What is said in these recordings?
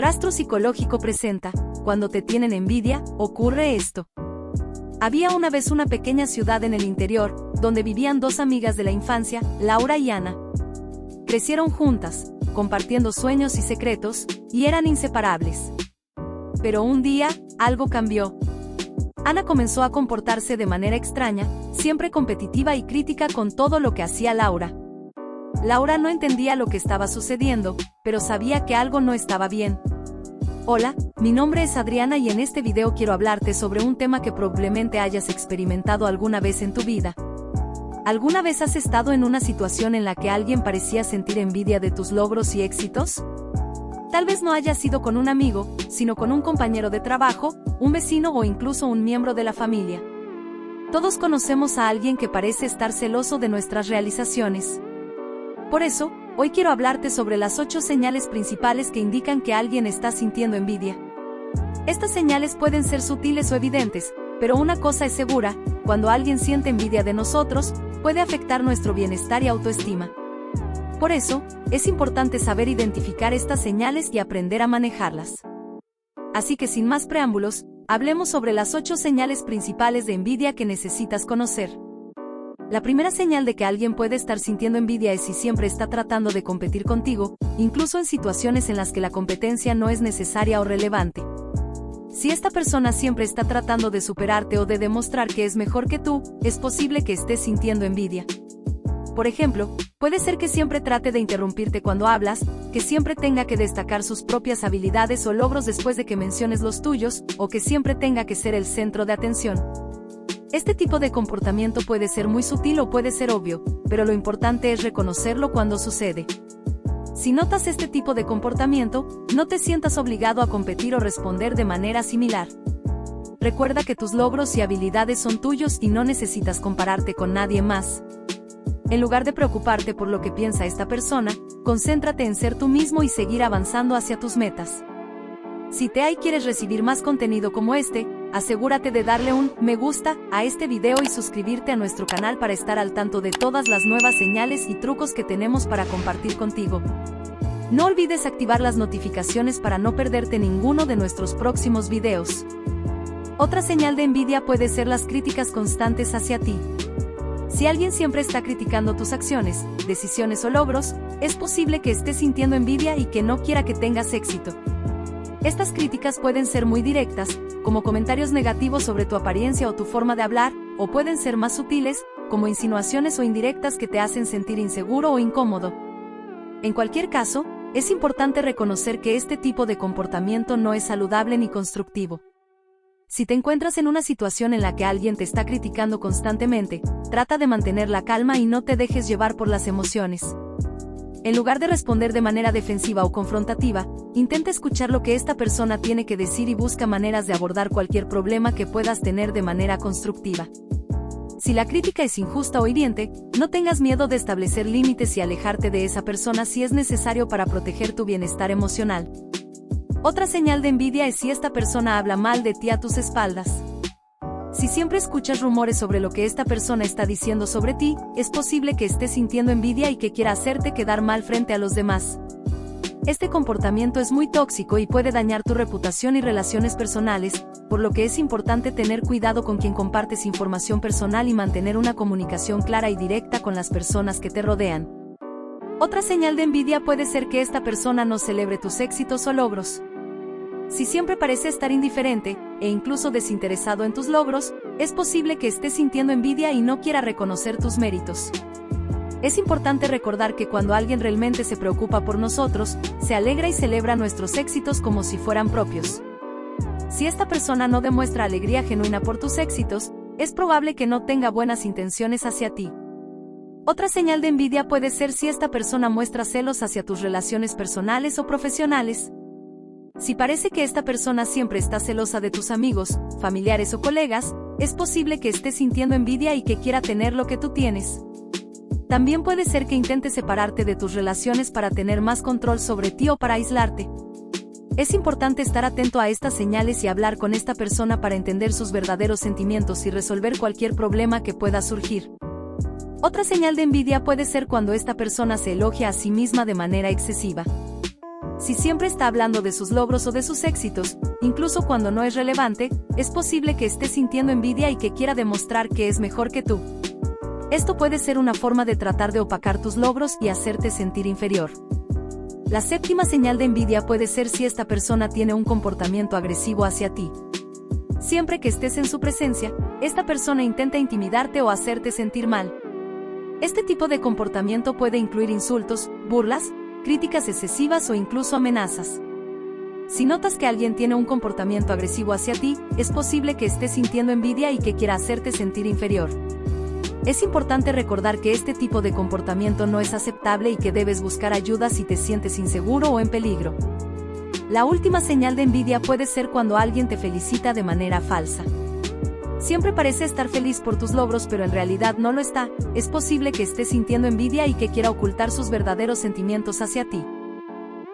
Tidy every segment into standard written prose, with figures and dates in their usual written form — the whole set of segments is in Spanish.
Rastro Psicológico presenta, cuando te tienen envidia, ocurre esto. Había una vez una pequeña ciudad en el interior, donde vivían dos amigas de la infancia, Laura y Ana. Crecieron juntas, compartiendo sueños y secretos, y eran inseparables. Pero un día, algo cambió. Ana comenzó a comportarse de manera extraña, siempre competitiva y crítica con todo lo que hacía Laura. Laura no entendía lo que estaba sucediendo, pero sabía que algo no estaba bien. Hola, mi nombre es Adriana y en este video quiero hablarte sobre un tema que probablemente hayas experimentado alguna vez en tu vida. ¿Alguna vez has estado en una situación en la que alguien parecía sentir envidia de tus logros y éxitos? Tal vez no haya sido con un amigo, sino con un compañero de trabajo, un vecino o incluso un miembro de la familia. Todos conocemos a alguien que parece estar celoso de nuestras realizaciones. Por eso, hoy quiero hablarte sobre las 8 señales principales que indican que alguien está sintiendo envidia. Estas señales pueden ser sutiles o evidentes, pero una cosa es segura: cuando alguien siente envidia de nosotros, puede afectar nuestro bienestar y autoestima. Por eso, es importante saber identificar estas señales y aprender a manejarlas. Así que sin más preámbulos, hablemos sobre las 8 señales principales de envidia que necesitas conocer. La primera señal de que alguien puede estar sintiendo envidia es si siempre está tratando de competir contigo, incluso en situaciones en las que la competencia no es necesaria o relevante. Si esta persona siempre está tratando de superarte o de demostrar que es mejor que tú, es posible que estés sintiendo envidia. Por ejemplo, puede ser que siempre trate de interrumpirte cuando hablas, que siempre tenga que destacar sus propias habilidades o logros después de que menciones los tuyos, o que siempre tenga que ser el centro de atención. Este tipo de comportamiento puede ser muy sutil o puede ser obvio, pero lo importante es reconocerlo cuando sucede. Si notas este tipo de comportamiento, no te sientas obligado a competir o responder de manera similar. Recuerda que tus logros y habilidades son tuyos y no necesitas compararte con nadie más. En lugar de preocuparte por lo que piensa esta persona, concéntrate en ser tú mismo y seguir avanzando hacia tus metas. Si quieres recibir más contenido como este, asegúrate de darle un me gusta a este video y suscribirte a nuestro canal para estar al tanto de todas las nuevas señales y trucos que tenemos para compartir contigo. No olvides activar las notificaciones para no perderte ninguno de nuestros próximos videos. Otra señal de envidia puede ser las críticas constantes hacia ti. Si alguien siempre está criticando tus acciones, decisiones o logros, es posible que estés sintiendo envidia y que no quiera que tengas éxito. Estas críticas pueden ser muy directas, como comentarios negativos sobre tu apariencia o tu forma de hablar, o pueden ser más sutiles, como insinuaciones o indirectas que te hacen sentir inseguro o incómodo. En cualquier caso, es importante reconocer que este tipo de comportamiento no es saludable ni constructivo. Si te encuentras en una situación en la que alguien te está criticando constantemente, trata de mantener la calma y no te dejes llevar por las emociones. En lugar de responder de manera defensiva o confrontativa, intenta escuchar lo que esta persona tiene que decir y busca maneras de abordar cualquier problema que puedas tener de manera constructiva. Si la crítica es injusta o hiriente, no tengas miedo de establecer límites y alejarte de esa persona si es necesario para proteger tu bienestar emocional. Otra señal de envidia es si esta persona habla mal de ti a tus espaldas. Si siempre escuchas rumores sobre lo que esta persona está diciendo sobre ti, es posible que estés sintiendo envidia y que quiera hacerte quedar mal frente a los demás. Este comportamiento es muy tóxico y puede dañar tu reputación y relaciones personales, por lo que es importante tener cuidado con quien compartes información personal y mantener una comunicación clara y directa con las personas que te rodean. Otra señal de envidia puede ser que esta persona no celebre tus éxitos o logros. Si siempre parece estar indiferente, e incluso desinteresado en tus logros, es posible que estés sintiendo envidia y no quiera reconocer tus méritos. Es importante recordar que cuando alguien realmente se preocupa por nosotros, se alegra y celebra nuestros éxitos como si fueran propios. Si esta persona no demuestra alegría genuina por tus éxitos, es probable que no tenga buenas intenciones hacia ti. Otra señal de envidia puede ser si esta persona muestra celos hacia tus relaciones personales o profesionales. Si parece que esta persona siempre está celosa de tus amigos, familiares o colegas, es posible que esté sintiendo envidia y que quiera tener lo que tú tienes. También puede ser que intente separarte de tus relaciones para tener más control sobre ti o para aislarte. Es importante estar atento a estas señales y hablar con esta persona para entender sus verdaderos sentimientos y resolver cualquier problema que pueda surgir. Otra señal de envidia puede ser cuando esta persona se elogia a sí misma de manera excesiva. Si siempre está hablando de sus logros o de sus éxitos, incluso cuando no es relevante, es posible que esté sintiendo envidia y que quiera demostrar que es mejor que tú. Esto puede ser una forma de tratar de opacar tus logros y hacerte sentir inferior. La séptima señal de envidia puede ser si esta persona tiene un comportamiento agresivo hacia ti. Siempre que estés en su presencia, esta persona intenta intimidarte o hacerte sentir mal. Este tipo de comportamiento puede incluir insultos, burlas, críticas excesivas o incluso amenazas. Si notas que alguien tiene un comportamiento agresivo hacia ti, es posible que estés sintiendo envidia y que quiera hacerte sentir inferior. Es importante recordar que este tipo de comportamiento no es aceptable y que debes buscar ayuda si te sientes inseguro o en peligro. La última señal de envidia puede ser cuando alguien te felicita de manera falsa. Siempre parece estar feliz por tus logros, pero en realidad no lo está. Es posible que esté sintiendo envidia y que quiera ocultar sus verdaderos sentimientos hacia ti.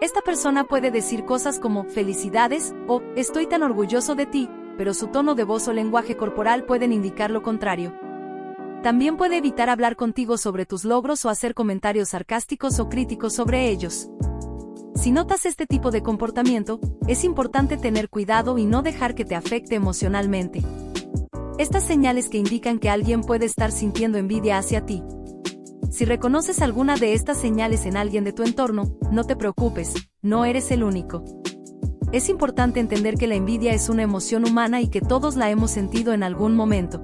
Esta persona puede decir cosas como "felicidades" o "estoy tan orgulloso de ti", pero su tono de voz o lenguaje corporal pueden indicar lo contrario. También puede evitar hablar contigo sobre tus logros o hacer comentarios sarcásticos o críticos sobre ellos. Si notas este tipo de comportamiento, es importante tener cuidado y no dejar que te afecte emocionalmente. Estas señales que indican que alguien puede estar sintiendo envidia hacia ti. Si reconoces alguna de estas señales en alguien de tu entorno, no te preocupes, no eres el único. Es importante entender que la envidia es una emoción humana y que todos la hemos sentido en algún momento.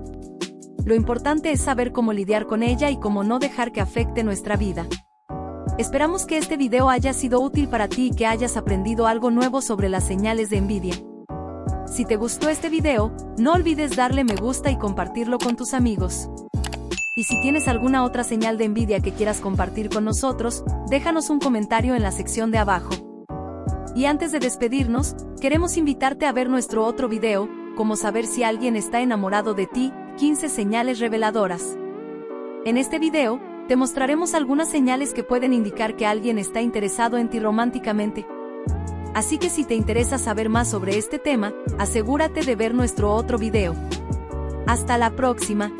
Lo importante es saber cómo lidiar con ella y cómo no dejar que afecte nuestra vida. Esperamos que este video haya sido útil para ti y que hayas aprendido algo nuevo sobre las señales de envidia. Si te gustó este video, no olvides darle me gusta y compartirlo con tus amigos. Y si tienes alguna otra señal de envidia que quieras compartir con nosotros, déjanos un comentario en la sección de abajo. Y antes de despedirnos, queremos invitarte a ver nuestro otro video, cómo saber si alguien está enamorado de ti, 15 señales reveladoras. En este video, te mostraremos algunas señales que pueden indicar que alguien está interesado en ti románticamente. Así que si te interesa saber más sobre este tema, asegúrate de ver nuestro otro video. Hasta la próxima.